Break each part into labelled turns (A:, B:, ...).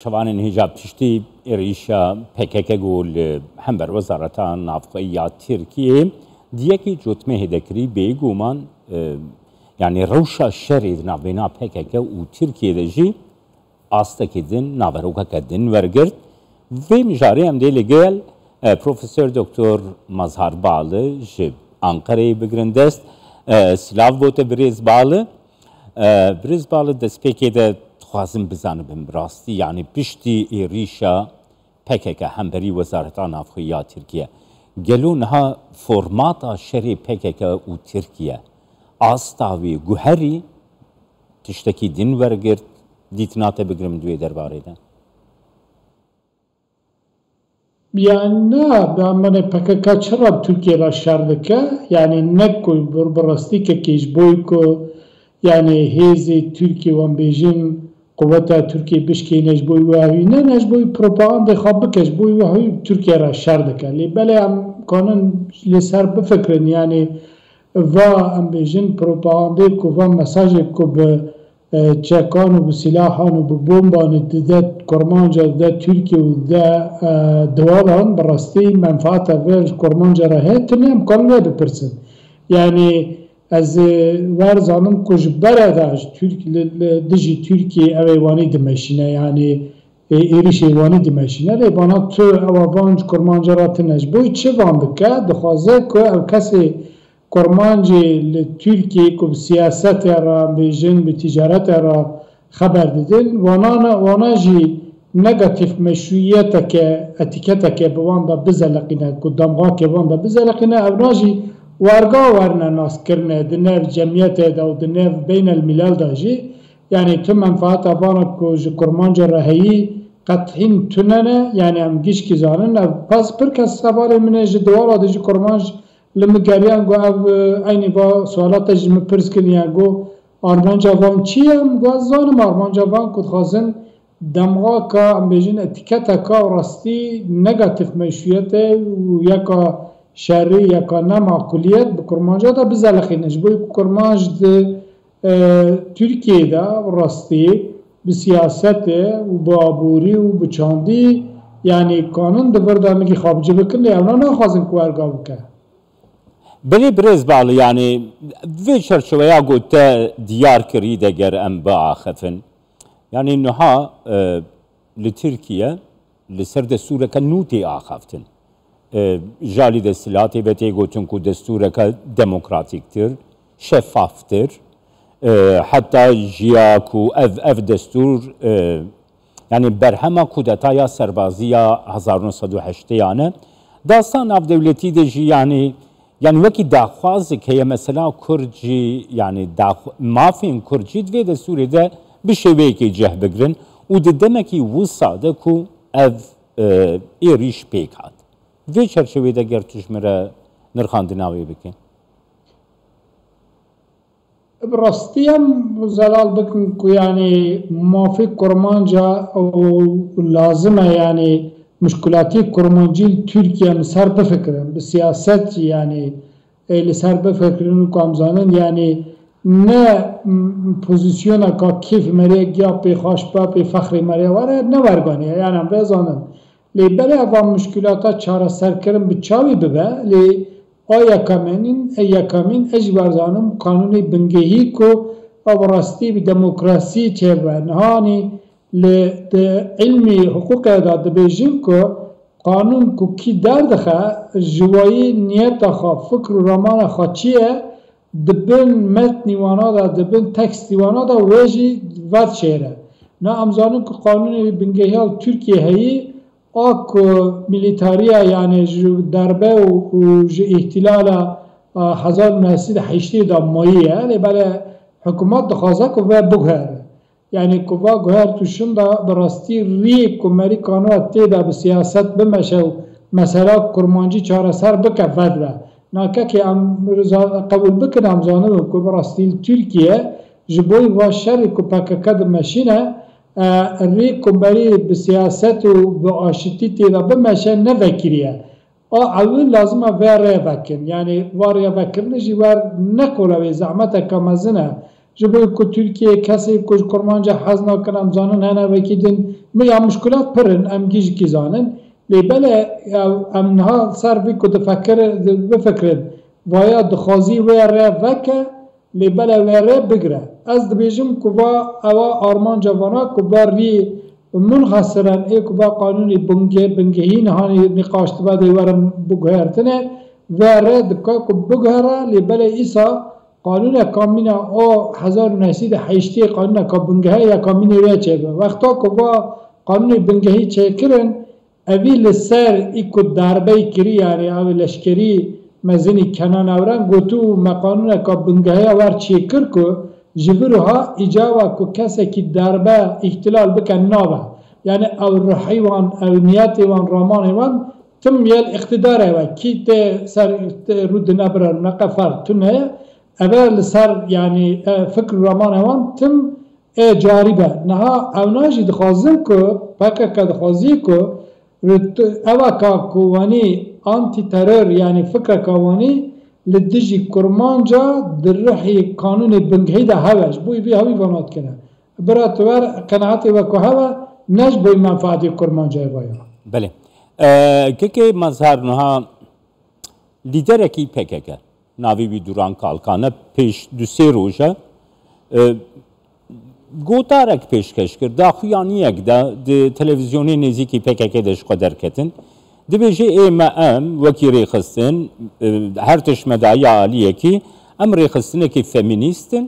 A: شوان هجاب تشتي إيريشا PKK قول هم بر وزارة نافقية تركيا ديكي جوتمه هدكري بيجومان يعني روشا الشريد نابينا PKK وتركيا دجي أستكدن نافروكا كدن ورقرد ve mijari em de legel Profesör Doktor Mazhar Bağlı ji Ankara'yı bigrindest silav bote Brez Bağlı Brez Bağlı destpêkê de dixwazim bizanim rastî yani piştî êrîşa PKK hemberî Wezareta Navxweya Tirkiye gelo niha formata şerê PKK û Tirkiye asta wê guherî tiştekî din wergirt dîtinate bigirim duê derbarê de.
B: Yani ne PKK çarab Türkiye ra şerdike yani ne koy burburasti ke kejboy ko yani hezi Türkiye wan bejin kuvveta Türkiye bişke nejboy ve ne nejboy propaganda xab kejboy ve Türkiye ra şerdike li bele am kanun li ser bifekrin yani va am bejin propaganda ko va mesaj ko be çekan و silahان و بمبان ده کرمانجا ده ترکیه و ده دوالان براستی منفعت ور کرمانجا را هست نیم کامل بپرسن یعنی از ورزانم کج برادش دجی ترکیه اوانی دمشینه یعنی ایریش اوانی دمشینه لی بانا تو اوانج کرمانجا را تنش بوی چه وان بکه دخوازه که او کسی کرمانجی لترکیه که سیاست را بیجن به تجارت را خبر دادن وانا جی نگاتیف مشروعیت که اتیکت که بوان دا بزلقینه کدامغا که بوان دا بزلقینه اونا جی وارگا ورنه ناس کرنه دنیو جمعیت دا و دنیو بین الملل دا جی یعنی تو منفعت آبانا که جی کرمانج رهایی قطعین توننه یعنی هم گیش کی زانن پس پر کس سوال منه جی دوارا دا جی کرمانج لمگریان گو او اینی با سوالات جی مپرس کنیان گو آرمانجا وان چیه؟ گو از زانم آرمانجا وان کد خواستن دمغا که ام بیجن اتیکت که راستی نگاتیف مشروعیت و یکا شری یکا نمعقولیت بکرمانجا دا بزلخینش بوی کرمانج ده ترکیه دا راستی بسیاست و بابوری و بچاندی یعنی قانون ده وردامگی خوابجه بکن لیونا نخوازن کوارگا بکن
A: بلی برز باlı yani ve çerçeveye gote diyar kiri de ger em baafın yani nuha li Türkiye li ser destureka nuti axaftın jali de silati ve te gotun ku destureka demokratiktir şeffaftır hatta jiya ku ev destur yani berhema kudetaya serbaziya 1908 yani dastan av devleti de yani yani vaki daxwaz که مثلا کرجی yani mafin کرجی دوی de Suriye'de bir şeveki ceh bigrin u de demeki vusada ku ev iriş pekat ve çerçevede ger tuşmere nirxandinavi bikin
B: براستیم زلال بکن که یعنی مافی کرمانجا لازمه یعنی مشکلاتی کرمانجی ترکیه مسر بفکرن به سیاست یعنی لسر بفکرن که امزانن یعنی نه پوزیسیون که کیف مریگ یا پی خوشبا پی فخر مریگ واره نه ورگانیه یعنی هم بزانن لی بله اوان مشکلاتا چاره سر کرن به چاوی ببه لی یکامین اجبارزانم قانونی بنگهی که او راستی به دموکراسی چه نهانی لعلمي حقوق داد بيجين كو قانون كو كي دردخه جوایی نیت خا فکر و رمان خا چیه دبن متن وانا دا دبن تکست وانا دا ویجی ود شهره نه امزانون که قانون بنگهیال ترکیه هایی آکو ملیتاریا یعنی دربه و احتلال 1908 دا ماییه بله حکومت دخوازه که و بگهره yani kuva goher tuşun da براستی ری کمری کانو تیدا به سیاست بمشه و مثلا کرمانجی چاره سر بکه فدره ناکه که قبول بکن امزانه که براستی ترکیه جبوی و شری که پاککه دمشینه ری کمری به سیاست و به آشتی تیدا بمشه نفکریه اول لازمه وره وکن یعنی واره وکرنه جی ور نکوله زعمت کمزنه جبوی کو ترکیه کسی کج کرمانجا حزنا کنم زانن هنه وکیدن یا مشکلات پرن ام گیج کی زانن لیبله ام نها سر بی کو بفکرن ویا دخوازی ویره وکه لیبله ویره بگره از دبیجم کوا اوا آرمان جوانا کوا ری منخسرن ای کوا قانونی بنگهی نهانی نقاشت باده ورم بگهرتنه ویره دکا کو بگهره لیبله ایسا قانون کامینا او 1908 قانون کابنگهی یا کامینی ویچه به وقتا کوا قانون بنگهی چه کرن اویل سر ایکو دربه کری یعنی اوی لشکری مزنی کنان اوران گوتو مقانون کابنگهی ور چه کر که جبرها ایجاوا که کسی که دربه احتلال بکن نابه یعنی او روحی وان او نیتی وان رامان وان تم یل اقتدار و کی ته سر رود نبرر نقفر تنه اول سر يعني فكر رمان وان تم جاربه نها او ناجي دخوازن كو باكا كدخوازي كو اوا كواني انتي ترور يعني فكر كواني لدجي كرمانجا درحي قانون بنگهي ده هواش بوي بي هوي فانات كنا براتوار قناعتي وكو هوا نج بوي منفعتي كرمانجا بايا
A: بله كيكي مظهر نها ليدركي PKK ناوی بی دوران کالکانه پیش دو سه روزه گوتارک پیشکش کرد داخویانی یک ده تلویزیونی نزیکی PKK دش قدر کتن دبیجی ام وکی ریخستن هر تشمدایی عالیه کی ام ریخستنه کی فمینیستن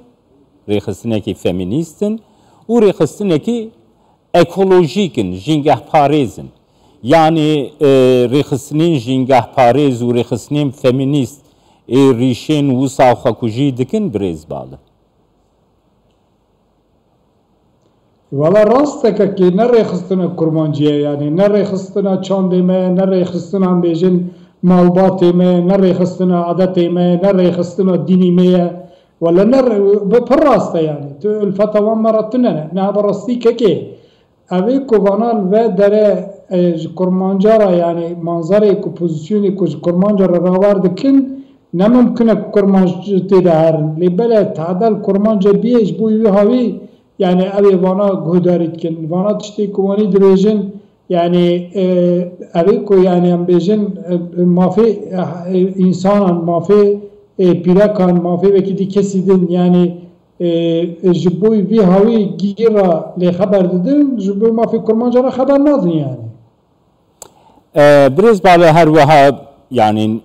A: و ریخستنه کی اکولوژیکن جنگه پارێزن yani ریخستنین جنگه پارێز و ریخستنین فمینیست ریشین وسا خکوژی دکن بریز باله
B: ولی راسته که نریخستن کرمانجیه یعنی نریخستن چاندمه نریخستن هم بیجن مالباتمه نریخستن عادتمه نریخستن دینیمه ولی پر راسته یعنی تو الفتوان مراتنه نه براستی که اوی کوبانال و داره کرمانجارا یعنی منظره که پوزیشنی که کرمانجارا راورد کن نممکنه کرمانج تیده هرن لیبله تعدل کرمانج بیش بوی هاوی yani evi vana guhdaritkin vana tiştê kuwanî dibêjin yani evi ku yani em bêjin mafê însanan mafê pîrekan mafê wekî dî kesî din yani ji bo vî hawî gîra lê xeber didin ji bo mafê kurmanca re xeber nadin yani.
A: Birêz bale her wiha yani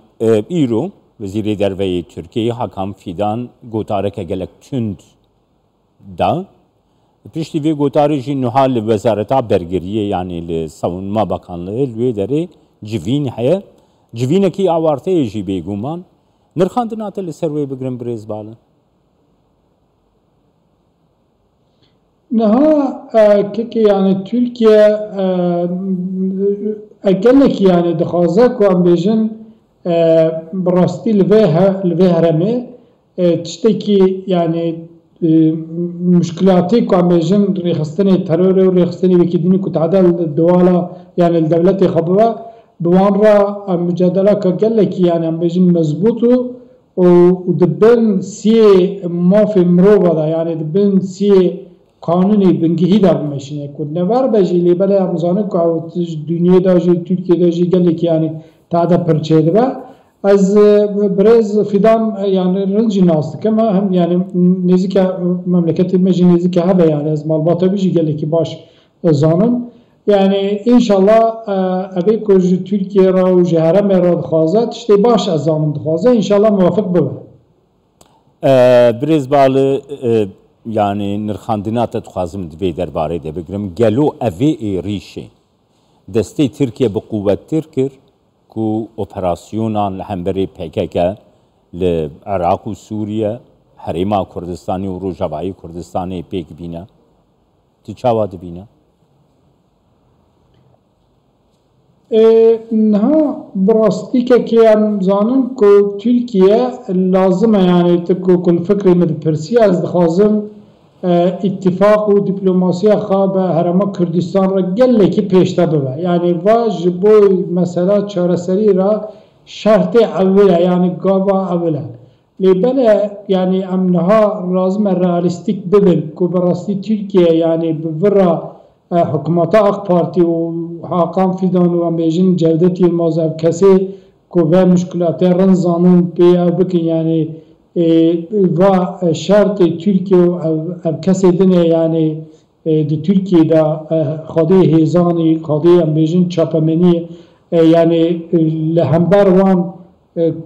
A: îro Wezîrê Derveyê Tirkiyeyê Hakan Fidan gotareke gelek tund da piştî vê gotarê jî niha li Wezareta Bergiriyê yani li Savunma Bakanlığı li wê derê civîn heye. Civînekî awarteyê jî bêguman. Nirxandina te li ser wê bigirin birêz bale?
B: Niha kekê yani Tirkiye gelekî yani dixwaze ku em bêjin bi rastî li vê heremê tiştekî yani مشکلاتی که میشن ریخستن ترور و ریخستن وکیدینی که تعدل دوالا یعنی الدولت خبره بوان را مجادله که گله کی یعنی میشن مضبوط و دبن سی ماف مروبا دا یعنی دبن سی قانونی بنگهی دا میشنه که نور بجی لیبله امزانه که دنیا داجی ترکیه داجی گله کی یعنی تعدل پرچه با از برز فیدان yani rıncı nastık ama hem yani nezike memleketi meclis nezike habe yani az malbata bir gele ki baş zanım yani inşallah abi kuj Türkiye ra ve ceherem ra khazat işte baş az zanım khaza inşallah muvafık bu.
A: Birez balı yani nirxandinat tıxazım divê derbarê de bigirim gelo evê rîşê destê Tirkiye bi quvvettir kir ku operasyonan li hemberê PKK li Iraq û Sûriye Herêma Kurdistanê û Rojavayê Kurdistanê pêk bîne. Tu çawa dibîne?
B: Niha bi rastîkekê em zanin ku Tirkiye lazim e yani ku fikrê min dipirsiye ez dixwazim ittifaq û diplomasiya xwe bi Herêma Kurdistan re gelekî pêşte bibe. Yani va ji bo mesela çareserî re şertê evil e yani gava evil e. لبلا يعني امنها لازم رياليستيك ببن كو براستی ترکیه يعني بفرا حکومت اق پارتی و حاقام فیدان و امبیجن جودتی الموضوع کسی كو في مشكلات رنزانون بي او بكن يعني و شرط تركيا او كسي دنيا يعني دي تركيا دا خاضي هيزاني خاضي امبيجن چاپمني يعني لهمبر وان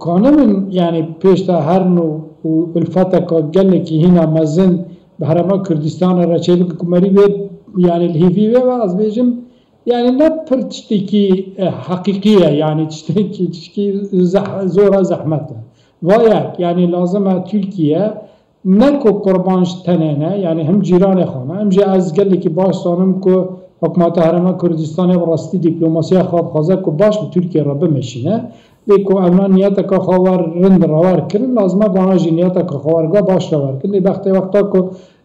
B: كانمن يعني بيشتا هرنو والفتك قال لك هنا مزن بهرما كردستان رچيل كمري يعني الهيفي واز بيجم يعني نه پر تشتكي حقيقية يعني تشتكي زورا زحمته وياك يعني لازم تركيا نكو قربانش تنينه يعني هم جيران خانه هم جي از قال لك باش صانم كو حكومت هرما كردستان براستي دبلوماسيا خواب خازه كو باش بتركيا رب مشينه ليكو اونا نياتك خوار رند روار كرن لازم بانا جي نياتك خوار باش روار كرن وقتا كو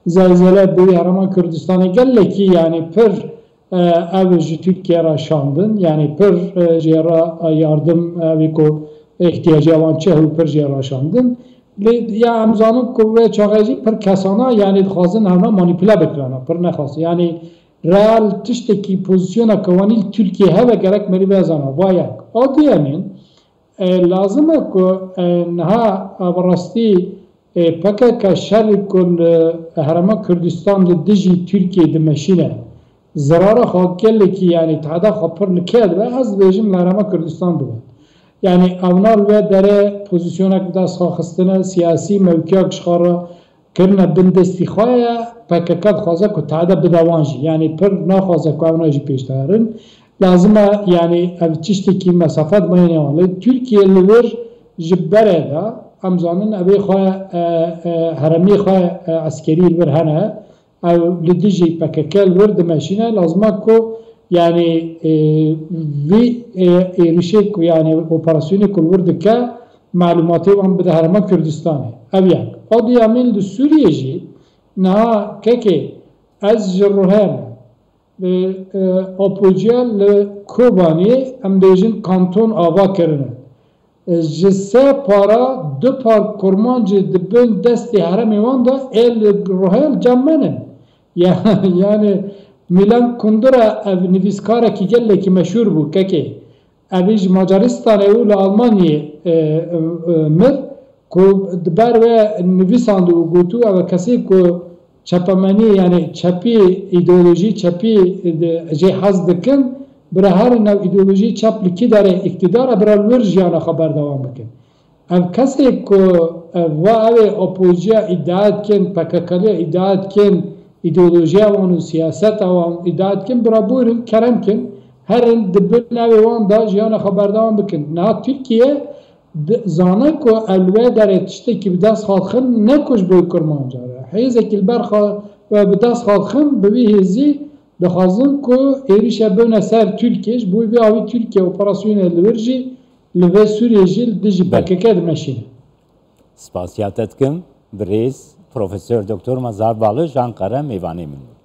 B: زلزله بي هرما كردستان قال لك يعني پر اوج Türkiye را şandın yani per jera yardım eviko ihtiyacı olan çehu per jera şandın ya amzanın kuvvet çağacı per kasana yani xazın hana manipüle beklana per ne xas yani real tişteki pozisyona kavanil Türkiye heve gerek meri bezana vayak adiyemin lazım ko ha abrasti PKK şerikul Herama Kürdistan'da diji Türkiye'de meşine zarara xakelle ki yani tada xapır liked ve az bejim Herama Kürdistan duvar. Yani avnal ve dere pozisyona da saxistine siyasi mevkiya kışxara kirne bin destixaya PKK xaza ku tada bidavanji yani pir naxaza ku avnaji peştarin lazıma yani ev çişteki mesafet mayne var. Türkiye'li ver jibbere da amzanın evi xaya herami xaya askeri ver hene او لديجي باكاكال ورد ماشينا لازمكو يعني في ريشيكو يعني اوبراسيوني كل ورد كا معلوماتي وان بده هرما كردستاني ابيان قد يعمل دو سوريا جي نا كيكي از جروهان اوبوجيال كوباني ام بيجن كانتون آوا کرنه جسه پارا دو پار کرمانجی دبن دستی هرمی وان دا ال روحل جمعنن yani Milan Kundera ev nivîskara ki gelekî meşhur bû kekê evî ji Macaristanê û li Almanyê mir ku diber ve nivîsand û gotû ew kesê ku çepemenî yani çepî îdeolojî çepî jê hez dikin bira her nev îdeolojî çep li kî derê iktidara bira wir jiyana xwe berdewam bikin ev kesê ku va evê opoziya îddia dikin PKK'lê îddia dikin ideolojiya wan û siyaseta wan îddia dikin bira bûrin kerem kin herin dibin evê wan da jiyana xwe berdewam bikin niha Tirkiye zane ku ew li wê derê tiştekî bi dest xwe ne ku ji bo Kurmanca re hêzekî li ber bi dest xwe dixin bi wî hêzî dixwazin ku êrişa bibne ser Tirkiye ji bo vê avî Tirkiye operasyonê li wir jî li vê Sûriyê jî li dijî PKK dimeşîne.
A: Spasiya te dikim birêz Profesör Doktor Mazar Balış Ankara Mêvanê min.